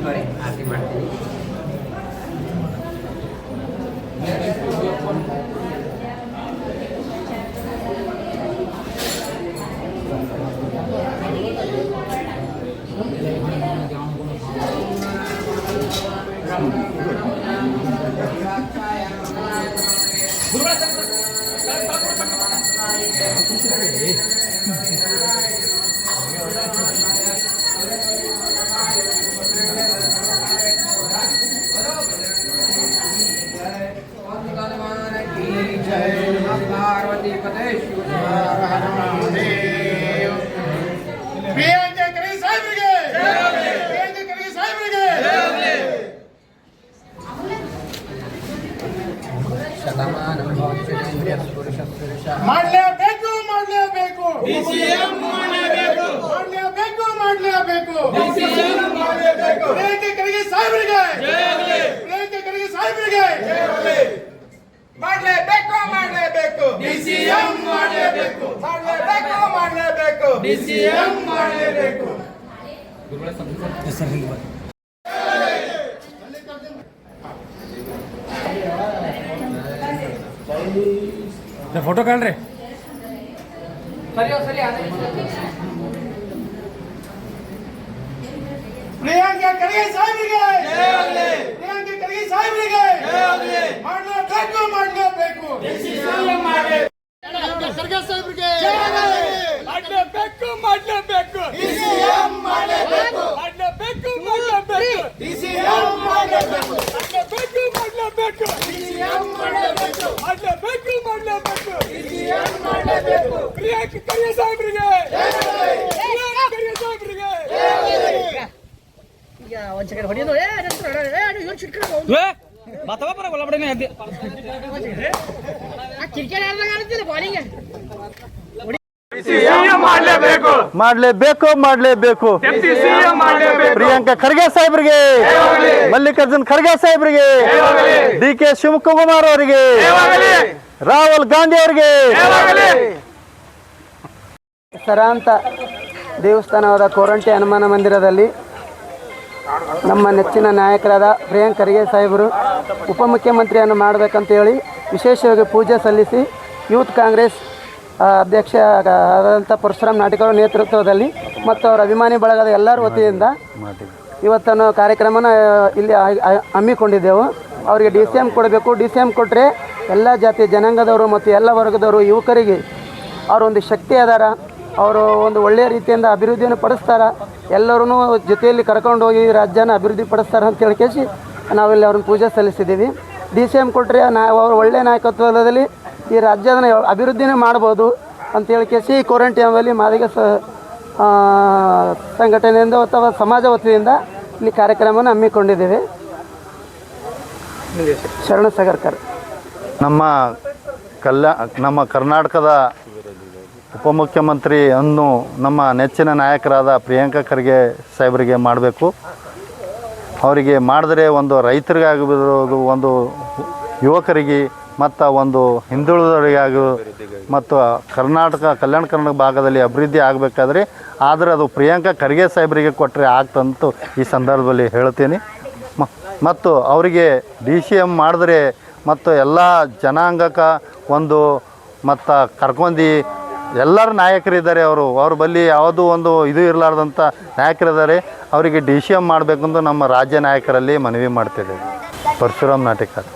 ಆರತಿ ಮಾಡ್ತೀವಿ. ಮಾಡಲೇಬೇಕು ಮಾಡಲೇಬೇಕು ಮಾಡಲೇಬೇಕು ಪ್ರಿಯಾಂಕರಿಗೆ ಸಾಹೇಬರಿಗೆ ಪ್ರಿಯಾಂಕರಿಗೆ ಸಾಹೇಬರಿಗೆ ಮಾಡಲೇಬೇಕು ಮಾಡಲೇಬೇಕು ಡಿಸಿಎಂ ಮಾಡಲೇಬೇಕು ಮಾಡಲೇಬೇಕು ಮಾಡಲೇಬೇಕು ಡಿಸಿಎಂ ಮಾಡಲೇಬೇಕು. ಫೋಟೋ ಕಾಣ್ರಿ. ಪ್ರಿಯಾಂಕ ಖರ್ಗೆ ಸಾಹೇಬರಿಗೆ ಪ್ರಿಯಾಂಕ ಖರ್ಗೆ ಸಾಹೇಬರಿಗೆ ಮಾಡಲೇಬೇಕು ಮಾಡಲೇಬೇಕು ಖರ್ಗೆ ಸಾಹೇಬರಿಗೆ ಮಾಡಲೇಬೇಕು ಮಾಡಲೇಬೇಕು ಡಿಸಿಎಂ ಮಾಡಲೇಬೇಕು ಮಾಡಲೇಬೇಕು ಮಾಡಲೇಬೇಕು ಡಿಸಿಎಂ ಮಾಡಲೇಬೇಕು ಮಾಡಲೇಬೇಕು ಮಾಡಲೇಬೇಕು ಡಿಸಿಎಂ ಮಾಡಲೇಬೇಕು ಮಾಡಲೇಬೇಕು ಮಾಡಲೇಬೇಕು ಡಿಸಿಎಂ ಮಾಡಲೇಬೇಕು ಪ್ರಿಯಾಂಕ ಖರ್ಗೆ ಸಾಹೇಬರಿಗೆ ಪ್ರಿಯಾಂಕ ಖರ್ಗೆ ಸಾಹೇಬರಿಗೆ ಒಂದ್ ಸೆಕೆಂಡ್ ಹೊಡಿಯೋದು ಮಾಡಲೇಬೇಕು ಮಾಡಲೇಬೇಕು ಪ್ರಿಯಾಂಕ ಖರ್ಗೆ ಸಾಹೇಬರಿಗೆ ಮಲ್ಲಿಕಾರ್ಜುನ್ ಖರ್ಗೆ ಸಾಹೇಬರಿಗೆ ಡಿ.ಕೆ. ಶಿವಕುಮಾರ್ ಅವರಿಗೆ ರಾಹುಲ್ ಗಾಂಧಿ ಅವರಿಗೆ ಸರಾಂತ ದೇವಸ್ಥಾನವಾದ ಕೋರಂಟಿ ಹನುಮಾನ ಮಂದಿರದಲ್ಲಿ ನಮ್ಮ ನೆಚ್ಚಿನ ನಾಯಕರಾದ ಪ್ರಿಯಾಂಕ ಖರ್ಗೆ ಸಾಹೇಬರು ಉಪಮುಖ್ಯಮಂತ್ರಿಯನ್ನು ಮಾಡಬೇಕಂತ ಹೇಳಿ ವಿಶೇಷವಾಗಿ ಪೂಜೆ ಸಲ್ಲಿಸಿ ಯೂತ್ ಕಾಂಗ್ರೆಸ್ ಅಧ್ಯಕ್ಷ ಆದಂಥ ಪರಶುರಾಮ್ ನಾಟಿಕರ ನೇತೃತ್ವದಲ್ಲಿ ಮತ್ತು ಅವರ ಅಭಿಮಾನಿ ಬಳಗದ ಎಲ್ಲರ ವತಿಯಿಂದ ಇವತ್ತನ್ನು ಕಾರ್ಯಕ್ರಮನ ಇಲ್ಲಿ ಹಮ್ಮಿಕೊಂಡಿದ್ದೆವು. ಅವರಿಗೆ ಡಿ.ಸಿ.ಎಂ ಕೊಡಬೇಕು. ಡಿ.ಸಿ.ಎಂ ಕೊಟ್ಟರೆ ಎಲ್ಲ ಜಾತಿ ಜನಾಂಗದವರು ಮತ್ತು ಎಲ್ಲ ವರ್ಗದವರು ಯುವಕರಿಗೆ ಅವರೊಂದು ಶಕ್ತಿ ಅದಾರ. ಅವರು ಒಂದು ಒಳ್ಳೆಯ ರೀತಿಯಿಂದ ಅಭಿವೃದ್ಧಿಯನ್ನು ಪಡಿಸ್ತಾರೆ. ಎಲ್ಲರೂ ಜೊತೆಯಲ್ಲಿ ಕರ್ಕೊಂಡು ಹೋಗಿ ರಾಜ್ಯನ ಅಭಿವೃದ್ಧಿ ಪಡಿಸ್ತಾರೆ ಅಂತ ಕೇಳಿಸಿ ನಾವಿಲ್ಲಿ ಅವ್ರನ್ನ ಪೂಜೆ ಸಲ್ಲಿಸಿದ್ದೀವಿ. ಡಿ.ಸಿ.ಎಂ ಕೊಟ್ಟರೆ ಅವರು ಒಳ್ಳೆಯ ನಾಯಕತ್ವದಲ್ಲಿ ಈ ರಾಜ್ಯದ ಅಭಿವೃದ್ಧಿನೇ ಮಾಡ್ಬೋದು ಅಂತ ಕೇಳಿಸಿ ಕೋರಂಟಿಯಲ್ಲಿ ಮಾದಿಗ ಸಂಘಟನೆಯಿಂದ ಅಥವಾ ಸಮಾಜ ವತಿಯಿಂದ ಇಲ್ಲಿ ಕಾರ್ಯಕ್ರಮವನ್ನು ಹಮ್ಮಿಕೊಂಡಿದ್ದೇವೆ. ಶರಣ ಸಾಗರ್ಕರ್ ನಮ್ಮ ಕರ್ನಾಟಕದ ಉಪಮುಖ್ಯಮಂತ್ರಿ ಅನ್ನು ನಮ್ಮ ನೆಚ್ಚಿನ ನಾಯಕರಾದ ಪ್ರಿಯಾಂಕ ಖರ್ಗೆ ಸಾಹೇಬರಿಗೆ ಮಾಡಬೇಕು. ಅವರಿಗೆ ಮಾಡಿದ್ರೆ ಒಂದು ರೈತರಿಗಾಗಿರ್ಬೋದು, ಒಂದು ಯುವಕರಿಗೆ ಮತ್ತು ಒಂದು ಹಿಂದುಳಿದವರಿಗಾಗಿ ಮತ್ತು ಕಲ್ಯಾಣ ಕರ್ನಾಟಕ ಭಾಗದಲ್ಲಿ ಅಭಿವೃದ್ಧಿ ಆಗಬೇಕಾದ್ರೆ ಆದರೆ ಅದು ಪ್ರಿಯಾಂಕ ಖರ್ಗೆ ಸಾಹೇಬರಿಗೆ ಕೊಟ್ಟರೆ ಆಗ್ತಂತೂ ಈ ಸಂದರ್ಭದಲ್ಲಿ ಹೇಳ್ತೀನಿ. ಮತ್ತು ಅವರಿಗೆ ಡಿ.ಸಿ.ಎಂ ಮಾಡಿದ್ರೆ ಮತ್ತು ಎಲ್ಲ ಜನಾಂಗಕ್ಕೆ ಒಂದು ಮತ್ತು ಕರ್ಕೊಂಡು ಎಲ್ಲರ ನಾಯಕರಿದ್ದಾರೆ. ಅವ್ರ ಬಳಿ ಯಾವುದೂ ಒಂದು ಇದು ಇರಲಾರ್ದಂಥ ನಾಯಕರಿದ್ದಾರೆ. ಅವರಿಗೆ ಡಿ.ಸಿ.ಎಂ ಮಾಡಬೇಕೆಂದು ನಮ್ಮ ರಾಜ್ಯ ನಾಯಕರಲ್ಲಿ ಮನವಿ ಮಾಡ್ತಿದ್ದೇವೆ. ಪರಶುರಾಮ್ ನಾಟಿಕರ್.